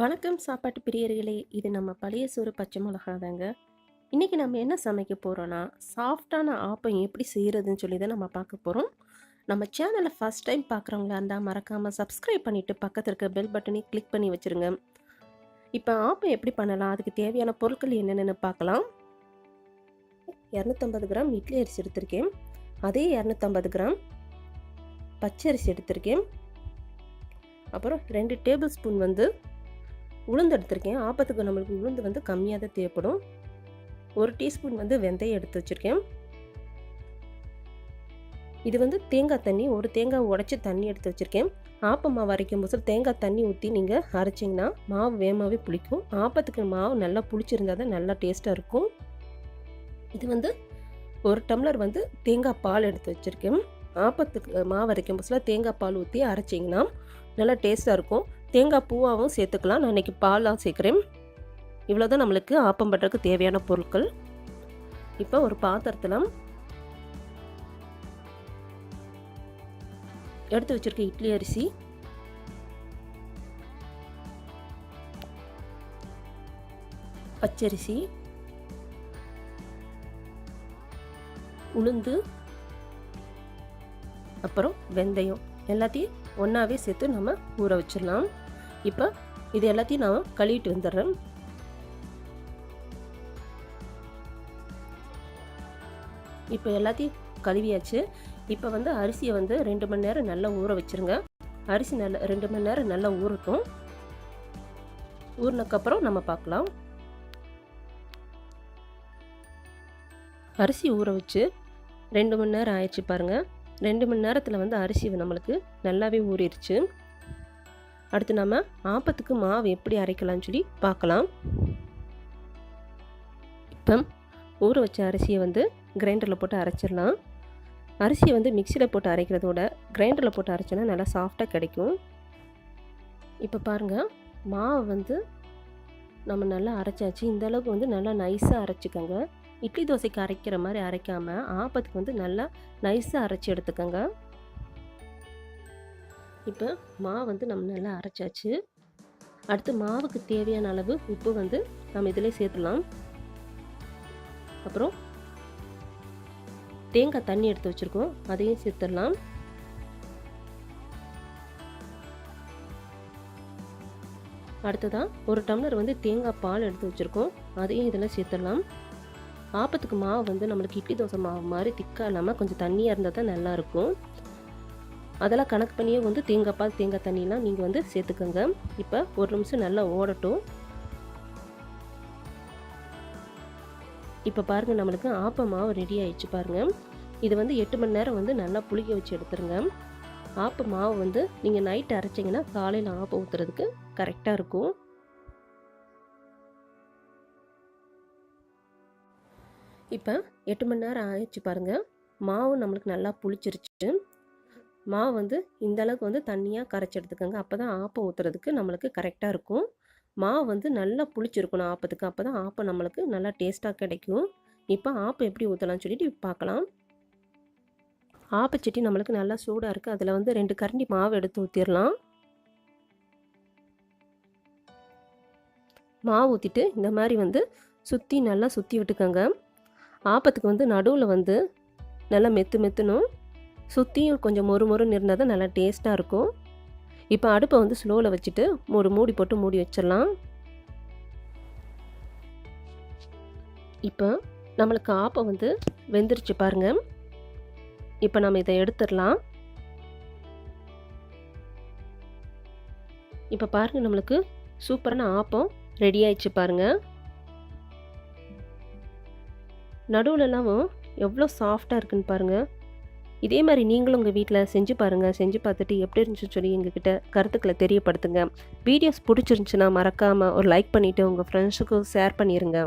வணக்கம் சாப்பாட்டு பிரியர்களே, இது நம்ம பழைய சோறு பச்சை மிளகா தாங்க. இன்றைக்கி நம்ம என்ன சமைக்க போகிறோன்னா, சாஃப்டான ஆப்பம் எப்படி செய்கிறதுன்னு சொல்லி தான் நம்ம பார்க்க போகிறோம். நம்ம சேனலை ஃபஸ்ட் டைம் பார்க்குறவங்களா இருந்தால் மறக்காமல் சப்ஸ்கிரைப் பண்ணிவிட்டு பக்கத்தில் இருக்க பெல் பட்டனையும் கிளிக் பண்ணி வச்சுருங்க. இப்போ ஆப்பம் எப்படி பண்ணலாம், அதுக்கு தேவையான பொருட்கள் என்னென்னு பார்க்கலாம். 250 கிராம் இட்லி அரிசி எடுத்திருக்கேன். அதே 250 கிராம் பச்சரிசி எடுத்திருக்கேன். அப்புறம் 2 டேபிள் ஸ்பூன் உளுந்து எடுத்திருக்கேன். ஆப்பத்துக்கு நம்மளுக்கு உளுந்து கம்மியாக தான் தேவைப்படும். 1 டீஸ்பூன் வெந்தயம் எடுத்து வச்சுருக்கேன். இது தேங்காய் தண்ணி, ஒரு தேங்காய் உடச்சி தண்ணி எடுத்து வச்சுருக்கேன். ஆப்பம் மாவு அரைக்கும் போது தேங்காய் தண்ணி ஊற்றி நீங்கள் அரைச்சிங்கன்னா மாவு வேகமாகவே புளிக்கும். ஆப்பத்துக்கு மாவு நல்லா புளிச்சிருந்தால் தான் நல்லா டேஸ்ட்டாக இருக்கும். இது 1 டம்ளர் தேங்காய் பால் எடுத்து வச்சுருக்கேன். ஆப்பத்துக்கு மாவு அரைக்கும் போதில் தேங்காய் பால் ஊற்றி அரைச்சிங்கன்னா நல்லா டேஸ்ட்டாக இருக்கும். தேங்காய் பூவாகவும் சேர்த்துக்கலாம். நான் இன்றைக்கி பாலாக சேர்க்குறேன். இவ்வளோ தான் நம்மளுக்கு ஆப்பம் பண்ணுறதுக்கு தேவையான பொருட்கள். இப்போ ஒரு பாத்திரத்தில் எடுத்து வச்சுருக்க இட்லி அரிசி, பச்சரிசி, உளுந்து, அப்புறம் வெந்தயம் எல்லாத்தையும் ஒன்றாவே சேர்த்து நம்ம ஊற வச்சிடலாம். இப்போ இது எல்லாத்தையும் நான் கழுவிட்டு வந்துடுறேன். இப்போ எல்லாத்தையும் கழுவியாச்சு. இப்போ அரிசியை 2 மணி நேரம் நல்லா ஊற வச்சுருங்க. அரிசி நல்லா 2 மணி நேரம் நல்லா ஊறட்டும். ஊறினக்கப்புறம் நம்ம பார்க்கலாம். அரிசி ஊற வச்சு 2 மணி நேரம் ஆயிடுச்சு பாருங்கள். 2 மணி நேரத்தில் அரிசி நம்மளுக்கு நல்லாவே ஊறிடுச்சு. அடுத்து நம்ம ஆப்பத்துக்கு மாவு எப்படி அரைக்கலாம்னு சொல்லி பார்க்கலாம். இப்போ ஊற வச்ச அரிசியை கிரைண்டரில் போட்டு அரைச்சிடலாம். அரிசியை மிக்சியில் போட்டு அரைக்கிறதோட கிரைண்டரில் போட்டு அரைச்சோன்னா நல்லா சாஃப்டாக கிடைக்கும். இப்போ பாருங்கள், மாவு நம்ம நல்லா அரைச்சாச்சு. இந்த அளவுக்கு நல்லா நைஸாக அரைச்சிக்கோங்க. இட்லி தோசைக்கு அரைக்கிற மாதிரி அரைக்காமல் ஆப்பத்துக்கு நல்லா நைஸாக அரைச்சி எடுத்துக்கோங்க. இப்போ மாவு நம்ம நல்லா அரைச்சாச்சு. அடுத்து மாவுக்கு தேவையான அளவு உப்பு நம்ம இதில் சேர்த்துலாம். அப்புறம் தேங்காய் தண்ணி எடுத்து வச்சுருக்கோம், அதையும் சேர்த்துடலாம். அடுத்ததான் 1 டம்ளர் தேங்காய் பால் எடுத்து வச்சுருக்கோம், அதையும் இதில் சேர்த்துடலாம். ஆப்பத்துக்கு மாவு நம்மளுக்கு இட்லி தோசை மாவு மாதிரி திக்காக இல்லாமல் கொஞ்சம் தண்ணியாக இருந்தால் தான் நல்லாயிருக்கும். அதெல்லாம் கணக்கு பண்ணியே தேங்காய் பால் தேங்காய் தண்ணியெலாம் நீங்கள் சேர்த்துக்கோங்க. இப்போ 1 நிமிஷம் நல்லா ஓடட்டும். இப்போ பாருங்கள், நம்மளுக்கு ஆப்ப மாவு ரெடி ஆயிடுச்சு பாருங்கள். இது 8 மணி நேரம் நல்லா புளிக்க வச்சு எடுத்துருங்க. ஆப்ப மாவு நீங்கள் நைட்டு அரைச்சிங்கன்னா காலையில் ஆப்பம் ஊற்றுறதுக்கு கரெக்டாக இருக்கும். இப்போ 8 மணி நேரம் ஆயிடுச்சு பாருங்கள். மாவு நம்மளுக்கு நல்லா புளிச்சிருச்சு. மாவு இந்த அளவுக்கு தண்ணியாக கரைச்சி எடுத்துக்கோங்க. அப்போ தான் ஆப்பம் ஊற்றுறதுக்கு நம்மளுக்கு கரெக்டாக இருக்கும். மாவு நல்லா புளிச்சிருக்கணும் ஆப்பத்துக்கு. அப்போ தான் ஆப்பம் நம்மளுக்கு நல்லா டேஸ்ட்டாக கிடைக்கும். இப்போ ஆப்பம் எப்படி ஊற்றலாம்னு சொல்லிட்டு பார்க்கலாம். ஆப்பச்சட்டி நம்மளுக்கு நல்லா சூடாக இருக்குது. அதில் 2 கரண்டி மாவு எடுத்து ஊற்றிடலாம். மாவு ஊற்றிட்டு இந்த மாதிரி சுற்றி நல்லா சுற்றி விட்டுக்கோங்க. ஆப்பத்துக்கு நடுவில் நல்லா மெத்துணும். சுற்றியும் கொஞ்சம் மொறுன்னு இருந்தால் தான் நல்லா டேஸ்ட்டாக இருக்கும். இப்போ அடுப்பை ஸ்லோவில் வச்சுட்டு ஒரு மூடி போட்டு மூடி வச்சிடலாம். இப்போ நம்மளுக்கு ஆப்பம் வெந்துருச்சு பாருங்கள். இப்போ நம்ம இதை எடுத்துடலாம். இப்போ பாருங்கள், நம்மளுக்கு சூப்பரான ஆப்பம் ரெடி ஆயிடுச்சு பாருங்கள். நடுவுலலாம் எவ்வளோ சாஃப்டாக இருக்குன்னு பாருங்கள். இதே மாதிரி நீங்களும் உங்கள் வீட்டில் செஞ்சு பாருங்கள். செஞ்சு பார்த்துட்டு எப்படி இருந்துச்சுன்னு சொல்லி எங்ககிட்ட கருத்துக்களை தெரியப்படுத்துங்க. வீடியோஸ் பிடிச்சிருந்துச்சுன்னா மறக்காமல் ஒரு லைக் பண்ணிவிட்டு உங்கள் ஃப்ரெண்ட்ஸுக்கும் ஷேர் பண்ணிடுங்க.